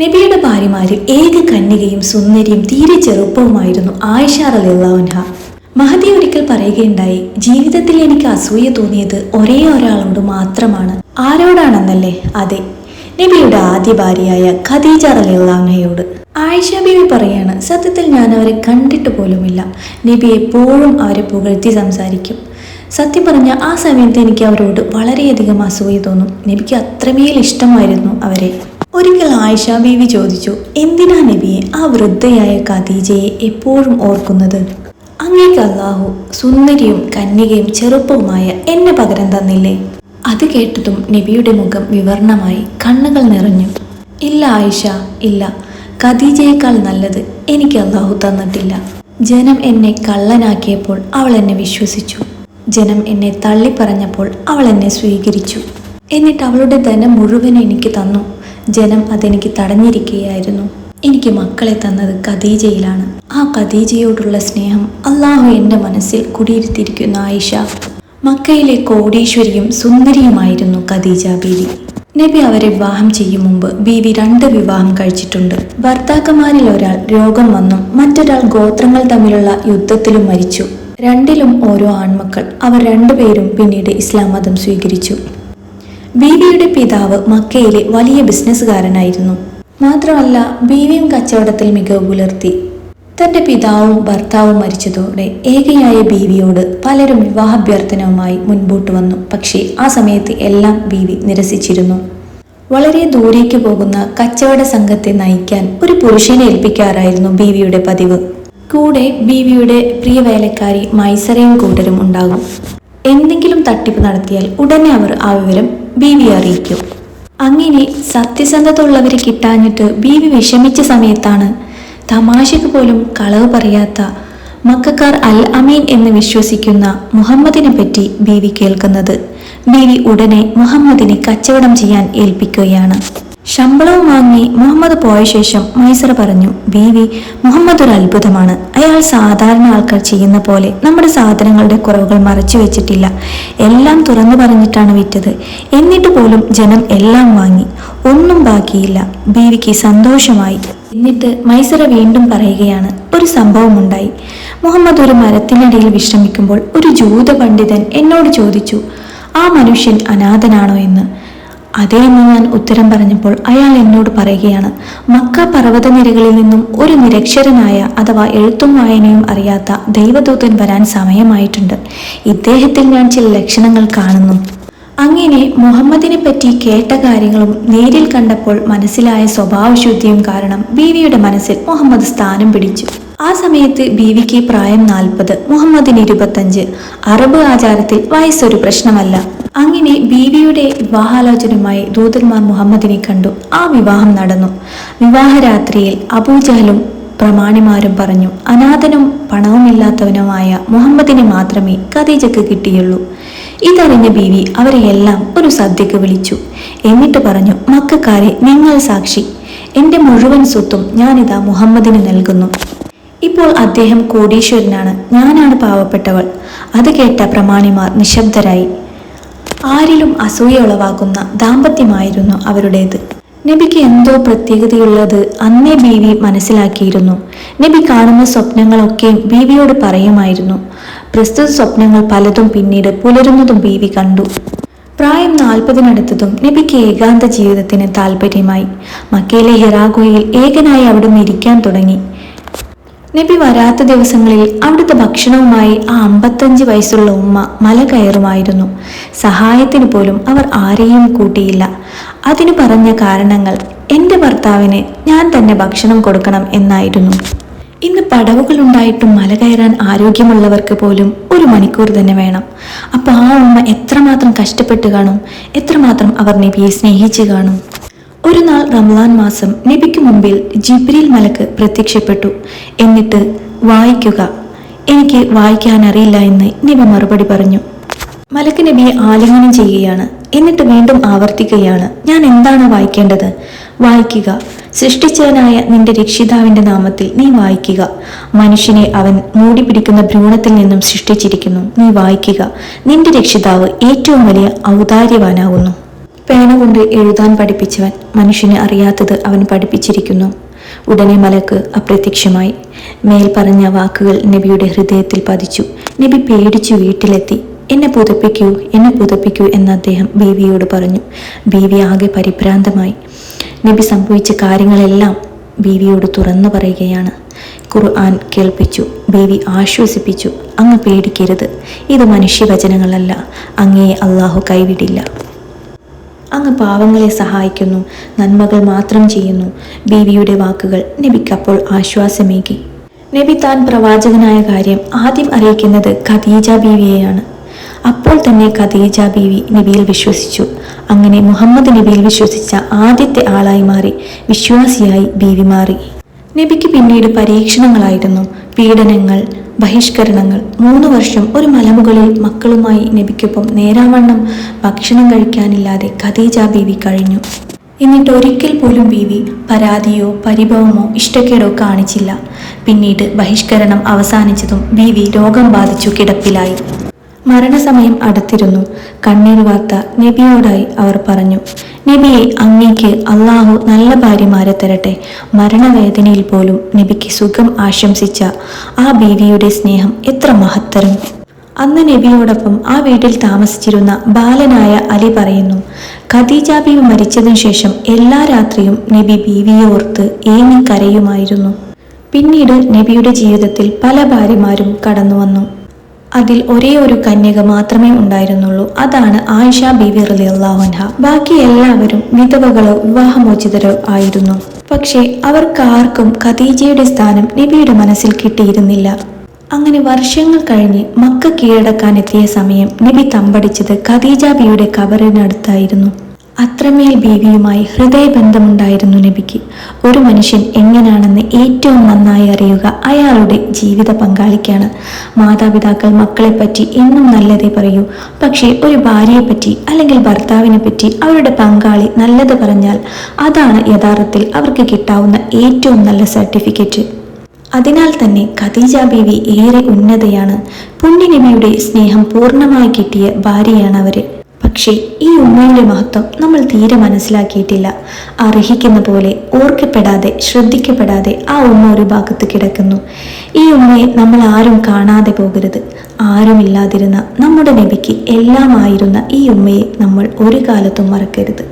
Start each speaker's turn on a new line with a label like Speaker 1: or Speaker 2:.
Speaker 1: നബിയുടെ ഭാര്യമാരിൽ ഏക കന്യകയും സുന്ദരിയും തീരെ ചെറുപ്പവുമായിരുന്നു ആയിഷ റളിയല്ലാഹു അൻഹ. മഹദി ഒരിക്കൽ പറയുകയുണ്ടായി, ജീവിതത്തിൽ എനിക്ക് അസൂയ തോന്നിയത് ഒരേ ഒരാളോട് മാത്രമാണ്. ആരോടാണെന്നല്ലേ? അതെ, നബിയുടെ ആദ്യ ഭാര്യയായ ഖദീജ റളിയല്ലാഹു അൻഹയോട്. ആയിഷ ബീവി പറയാണ്, സത്യത്തിൽ ഞാൻ അവരെ കണ്ടിട്ട് പോലുമില്ല. നബി എപ്പോഴും അവരെ പുകഴ്ത്തി സംസാരിക്കും. സത്യം പറഞ്ഞ ആ സമയത്ത് എനിക്ക് അവരോട് വളരെയധികം അസൂയ തോന്നും. നബിക്ക് അത്രമേൽ ഇഷ്ടമായിരുന്നു അവരെ. ഒരിക്കൽ ആയിഷ ബീവി ചോദിച്ചു, എന്തിനാ നബിയെ ആ വൃദ്ധയായ ഖദീജയെ എപ്പോഴും ഓർക്കുന്നത്? അങ്ങേക്ക് അല്ലാഹു സുന്ദരിയും കന്യകയും ചെറുപ്പവുമായ എന്നെ പകരം തന്നില്ലേ? അത് കേട്ടതും നബിയുടെ മുഖം വിവർണമായി, കണ്ണുകൾ നിറഞ്ഞു. ഇല്ല ആയിഷ, ഇല്ല, ഖദീജയേക്കാൾ നല്ലത് എനിക്ക് അല്ലാഹു തന്നിട്ടില്ല. ജനം എന്നെ കള്ളനാക്കിയപ്പോൾ അവൾ എന്നെ വിശ്വസിച്ചു. ജനം എന്നെ തള്ളിപ്പറഞ്ഞപ്പോൾ അവൾ എന്നെ സ്വീകരിച്ചു. എന്നിട്ട് അവളുടെ ധനം മുഴുവൻ എനിക്ക് തന്നു. ജനം അതെനിക്ക് തടഞ്ഞിരിക്കുകയായിരുന്നു. എനിക്ക് മക്കളെ തന്നത് ഖദീജയിലാണ്. ആ ഖദീജയോടുള്ള സ്നേഹം അല്ലാഹു എൻ്റെ മനസ്സിൽ കുടിയിരുത്തിയിരിക്കുന്ന ആയിഷ. മക്കയിലെ കോടീശ്വരിയും സുന്ദരിയുമായിരുന്നു ഖദീജ ബീവി. നബി അവരെ വിവാഹം ചെയ്യും മുമ്പ് ബീവി 2 വിവാഹം കഴിച്ചിട്ടുണ്ട്. ഭർത്താക്കന്മാരിൽ ഒരാൾ രോഗം വന്നും മറ്റൊരാൾ ഗോത്രങ്ങൾ തമ്മിലുള്ള യുദ്ധത്തിലും മരിച്ചു. രണ്ടിലും ഓരോ ആൺമക്കൾ. അവർ 2 പേരും പിന്നീട് ഇസ്ലാം മതം സ്വീകരിച്ചു. ബീവിയുടെ പിതാവ് മക്കയിലെ വലിയ ബിസിനസ്സുകാരനായിരുന്നു. മാത്രമല്ല ബീവിയും കച്ചവടത്തിൽ മികവ് പുലർത്തി. തന്റെ പിതാവും ഭർത്താവും മരിച്ചതോടെ ഏകയായ ബീവിയോട് പലരും വിവാഹാഭ്യർത്ഥനവുമായി മുൻപോട്ട് വന്നു. പക്ഷേ ആ സമയത്ത് എല്ലാം ബീവി നിരസിച്ചിരുന്നു. വളരെ ദൂരേക്ക് പോകുന്ന കച്ചവട സംഘത്തെ നയിക്കാൻ ഒരു പുരുഷനെ ഏൽപ്പിക്കാറായിരുന്നു ബീവിയുടെ പതിവ്. കൂടെ ബീവിയുടെ പ്രിയ വേലക്കാരി മൈസറയും കൂട്ടരും ഉണ്ടാകും. എന്തെങ്കിലും തട്ടിപ്പ് നടത്തിയാൽ ഉടനെ അവർ ആ വിവരം ബീവിയെ അറിയിക്കും. അങ്ങനെ സത്യസന്ധത ഉള്ളവരെ കിട്ടാഞ്ഞിട്ട് ബീവി വിഷമിച്ച സമയത്താണ് തമാശക്ക് പോലും കളവ് പറയാത്ത മക്കക്കാർ അൽ അമീൻ എന്ന് വിശ്വസിക്കുന്ന മുഹമ്മദിനെ പറ്റി ബീവി കേൾക്കുന്നത്. ബീവി ഉടനെ മുഹമ്മദിനെ കച്ചവടം ചെയ്യാൻ ഏൽപ്പിക്കുകയാണ്. ശമ്പളവും വാങ്ങി മുഹമ്മദ് പോയ ശേഷം മൈസറ പറഞ്ഞു, ബീവി, മുഹമ്മദ് ഒരു അത്ഭുതമാണ്. അയാൾ സാധാരണ ആൾക്കാർ ചെയ്യുന്ന പോലെ നമ്മുടെ സാധനങ്ങളുടെ കുറവുകൾ മറച്ചു വെച്ചിട്ടില്ല. എല്ലാം തുറന്നു പറഞ്ഞിട്ടാണ് വിറ്റത്. എന്നിട്ട് പോലും ജനം എല്ലാം വാങ്ങി, ഒന്നും ബാക്കിയില്ല. ബീവിക്ക് സന്തോഷമായി. എന്നിട്ട് മൈസറ വീണ്ടും പറയുകയാണ്, ഒരു സംഭവമുണ്ടായി. മുഹമ്മദ് ഒരു മരത്തിനടിയിൽ വിശ്രമിക്കുമ്പോൾ ഒരു ജൂത പണ്ഡിതൻ എന്നോട് ചോദിച്ചു, ആ മനുഷ്യൻ അനാഥനാണോ എന്ന്. അതേ എന്ന് ഞാൻ ഉത്തരം പറഞ്ഞപ്പോൾ അയാൾ എന്നോട് പറയുകയാണ്, മക്ക പർവ്വതനിരകളിൽ നിന്നും ഒരു നിരക്ഷരനായ അഥവാ എഴുത്തും വായനയും അറിയാത്ത ദൈവദൂതൻ വരാൻ സമയമായിട്ടുണ്ട്. ഇദ്ദേഹത്തിൽ ഞാൻ ചില ലക്ഷണങ്ങൾ കാണുന്നു. അങ്ങനെ മുഹമ്മദിനെ പറ്റി കേട്ട കാര്യങ്ങളും നേരിൽ കണ്ടപ്പോൾ മനസ്സിലായ സ്വഭാവശുദ്ധിയും കാരണം ബീവിയുടെ മനസ്സിൽ മുഹമ്മദ് സ്ഥാനം പിടിച്ചു. ആ സമയത്ത് ബീവിക്ക് പ്രായം 40, മുഹമ്മദിന് 25. അറബ് ആചാരത്തിൽ വയസ്സൊരു പ്രശ്നമല്ല. അങ്ങനെ ബീവിയുടെ വിവാഹാലോചനയുമായി ദൂതന്മാർ മുഹമ്മദിനെ കണ്ടു. ആ വിവാഹം നടന്നു. വിവാഹരാത്രിയിൽ അബൂജഹലും പ്രമാണിമാരും പറഞ്ഞു, അനാഥനും പണവുമില്ലാത്തവനുമായ മുഹമ്മദിനെ മാത്രമേ ഖദീജക്ക് കിട്ടിയുള്ളൂ. ഇതറിഞ്ഞ ബീവി അവരെയെല്ലാം ഒരു സദ്യക്ക് വിളിച്ചു. എന്നിട്ട് പറഞ്ഞു, മക്കക്കാരെ, നിങ്ങൾ സാക്ഷി, എൻ്റെ മുഴുവൻ സ്വത്തും ഞാനിതാ മുഹമ്മദിന് നൽകുന്നു. ഇപ്പോൾ അദ്ദേഹം കോടീശ്വരനാണ്, ഞാനാണ് പാവപ്പെട്ടവൾ. അത് കേട്ട പ്രമാണിമാർ നിശബ്ദരായി. ആരിലും അസൂയ ഉളവാക്കുന്ന ദാമ്പത്യമായിരുന്നു അവരുടേത്. നബിക്ക് എന്തോ പ്രത്യേകതയുള്ളത് അന്നേ ബീവി മനസ്സിലാക്കിയിരുന്നു. നബി കാണുന്ന സ്വപ്നങ്ങളൊക്കെ ബീവിയോട് പറയുമായിരുന്നു. പ്രസ്തുത സ്വപ്നങ്ങൾ പലതും പിന്നീട് പുലരുന്നതും ബീവി കണ്ടു. പ്രായം 40-നടുത്തതും നബിക്ക് ഏകാന്ത ജീവിതത്തിന് താല്പര്യമായി. മക്കയിലെ ഹിറാ ഗുഹയിൽ ഏകനായി അവിടുന്ന് ഇരിക്കാൻ തുടങ്ങി. നബി വരാത്ത ദിവസങ്ങളിൽ അവിടുത്തെ ഭക്ഷണവുമായി ആ 55 വയസ്സുള്ള ഉമ്മ മല കയറുമായിരുന്നു. സഹായത്തിന് പോലും അവർ ആരെയും കൂട്ടിയില്ല. അതിനു പറഞ്ഞ കാരണങ്ങൾ, എൻ്റെ ഭർത്താവിന് ഞാൻ തന്നെ ഭക്ഷണം കൊടുക്കണം എന്നായിരുന്നു. ഇന്ന് പടവുകൾ ഉണ്ടായിട്ടും മല കയറാൻ ആരോഗ്യമുള്ളവർക്ക് പോലും 1 മണിക്കൂർ തന്നെ വേണം. അപ്പോൾ ആ ഉമ്മ എത്രമാത്രം കഷ്ടപ്പെട്ട് കാണും, എത്രമാത്രം അവർ നബിയെ സ്നേഹിച്ചു കാണും. ഒരു നാൾ റമളാൻ മാസം നബിക്ക് മുമ്പിൽ ജിബ്രീൽ മലക്ക് പ്രത്യക്ഷപ്പെട്ടു. എന്നിട്ട്, വായിക്കുക, എനിക്ക് വായിക്കാൻ അറിയില്ല എന്ന് നബി മറുപടി പറഞ്ഞു. മലക്ക് നബിയെ ആലിംഗനം ചെയ്യുകയാണ്. എന്നിട്ട് വീണ്ടും ആവർത്തിക്കുകയാണ്, ഞാൻ എന്താണ് വായിക്കേണ്ടത്? വായിക്കുക, സൃഷ്ടിച്ചവനായ നിന്റെ രക്ഷിതാവിന്റെ നാമത്തിൽ നീ വായിക്കുക. മനുഷ്യനെ അവൻ മൂടിപ്പിടിക്കുന്ന ഭ്രൂണത്തിൽ നിന്നും സൃഷ്ടിച്ചിരിക്കുന്നു. നീ വായിക്കുക, നിന്റെ രക്ഷിതാവ് ഏറ്റവും വലിയ ഔദാര്യവാനാകുന്നു. പേന കൊണ്ട് എഴുതാൻ പഠിപ്പിച്ചവൻ മനുഷ്യനെ അറിയാത്തത് അവൻ പഠിപ്പിച്ചിരിക്കുന്നു. ഉടനെ മലക്ക് അപ്രത്യക്ഷമായി. മേൽ പറഞ്ഞ വാക്കുകൾ നബിയുടെ ഹൃദയത്തിൽ പതിച്ചു. നബി പേടിച്ചു വീട്ടിലെത്തി. എന്നെ പുതപ്പിക്കൂ എന്ന് അദ്ദേഹം ബീവിയോട് പറഞ്ഞു. ബീവി ആകെ പരിഭ്രാന്തമായി. നബി സംഭവിച്ച കാര്യങ്ങളെല്ലാം ബീവിയോട് തുറന്നു പറയുകയാണ്. ഖുർആൻ കേൾപ്പിച്ചു. ബീവി ആശ്വസിപ്പിച്ചു. അങ്ങ് പേടിക്കരുത്, ഇത് മനുഷ്യവചനങ്ങളല്ല, അങ്ങയെ അള്ളാഹു കൈവിടില്ല. അങ്ങ് പാവങ്ങളെ സഹായിക്കുന്നു, നന്മകൾ മാത്രം ചെയ്യുന്നു. ബീവിയുടെ വാക്കുകൾ നബിക്കപ്പോൾ ആശ്വാസമേകി. നബി താൻ പ്രവാചകനായ കാര്യം ആദ്യം അറിയിക്കുന്നത് ഖദീജ ബീവിയെയാണ്. അപ്പോൾ തന്നെ ഖദീജ ബീവി നബിയിൽ വിശ്വസിച്ചു. അങ്ങനെ മുഹമ്മദ് നബിയിൽ വിശ്വസിച്ച ആദ്യത്തെ ആളായി മാറി. വിശ്വാസിയായി ബീവി മാറി. നബിക്ക് പിന്നീട് പരീക്ഷണങ്ങളായിരുന്നു, പീഡനങ്ങൾ, ബഹിഷ്കരണങ്ങൾ. 3 വർഷം ഒരു മലമുകളിൽ മക്കളുമായി നബിക്കൊപ്പം നേരാവണ്ണം ഭക്ഷണം കഴിക്കാനില്ലാതെ ഖദീജ ബീവി കഴിഞ്ഞു. എന്നിട്ട് ഒരിക്കൽ പോലും ബീവി പരാതിയോ പരിഭവമോ ഇഷ്ടക്കേടോ കാണിച്ചില്ല. പിന്നീട് ബഹിഷ്കരണം അവസാനിച്ചതും ബീവി രോഗം ബാധിച്ചു കിടപ്പിലായി. മരണസമയം അടുത്തിരുന്നു. കണ്ണീർ വാർത്ത നബിയോടായി അവർ പറഞ്ഞു, നബിയെ, അങ്ങേക്ക് അള്ളാഹു നല്ല ഭാര്യമാരെ തരട്ടെ. മരണവേദനയിൽ പോലും നബിക്ക് സുഖം ആശംസിച്ച ആ ബീവിയുടെ സ്നേഹം എത്ര മഹത്തരം! അന്ന് നബിയോടൊപ്പം ആ വീട്ടിൽ താമസിച്ചിരുന്ന ബാലനായ അലി പറയുന്നു, ഖദീജ ബീവി മരിച്ചതിനു ശേഷം എല്ലാ രാത്രിയും നബി ബീവിയെ ഓർത്ത് ഏങ്ങിക്കരയുമായിരുന്നു. പിന്നീട് നബിയുടെ ജീവിതത്തിൽ പല ഭാര്യമാരും കടന്നു വന്നു. അതിൽ ഒരേ ഒരു കന്യക മാത്രമേ ഉണ്ടായിരുന്നുള്ളൂ. അതാണ് ആയിഷ ബീവി റളിയല്ലാഹു അൻഹ. ബാക്കി എല്ലാവരും വിധവകളോ വിവാഹമോചിതരോ ആയിരുന്നു. പക്ഷേ അവർക്കാർക്കും ഖദീജയുടെ സ്ഥാനം നബിയുടെ മനസ്സിൽ കിട്ടിയിരുന്നില്ല. അങ്ങനെ വർഷങ്ങൾ കഴിഞ്ഞ് മക്ക കീഴടക്കാൻ എത്തിയ സമയം നബി തമ്പടിച്ചത് ഖദീജ ബീവിയുടെ ഖബറിനടുത്തായിരുന്നു. അത്രമേൽ ബീവിയുമായി ഹൃദയബന്ധമുണ്ടായിരുന്നു നബിക്ക്. ഒരു മനുഷ്യൻ എങ്ങനെയാണെന്ന് ഏറ്റവും നന്നായി അറിയുക അയാളുടെ ജീവിത പങ്കാളിക്കാണ്. മാതാപിതാക്കൾ മക്കളെപ്പറ്റി എന്നും നല്ലതേ പറയൂ. പക്ഷേ ഒരു ഭാര്യയെപ്പറ്റി അല്ലെങ്കിൽ ഭർത്താവിനെ പറ്റി അവരുടെ പങ്കാളി നല്ലത് പറഞ്ഞാൽ അതാണ് യഥാർത്ഥത്തിൽ അവർക്ക് കിട്ടാവുന്ന ഏറ്റവും നല്ല സർട്ടിഫിക്കറ്റ്. അതിനാൽ തന്നെ ഖദീജ ബീവി ഏറെ ഉന്നതയാണ്. പുണ്യ നബിയുടെ സ്നേഹം പൂർണ്ണമായി കിട്ടിയ ഭാര്യയാണ് അവര്. പക്ഷേ ഈ ഉമ്മയുടെ മഹത്വം നമ്മൾ തീരെ മനസ്സിലാക്കിയിട്ടില്ല. അർഹിക്കുന്ന പോലെ ഓർക്കപ്പെടാതെ ശ്രദ്ധിക്കപ്പെടാതെ ആ ഉമ്മ ഒരു ഭാഗത്ത് കിടക്കുന്നു. ഈ ഉമ്മയെ നമ്മൾ ആരും കാണാതെ പോകരുത്. ആരുമില്ലാതിരുന്ന നമ്മുടെ നബിക്ക് എല്ലാമായിരുന്ന ഈ ഉമ്മയെ നമ്മൾ ഒരു കാലത്തും മറക്കരുത്.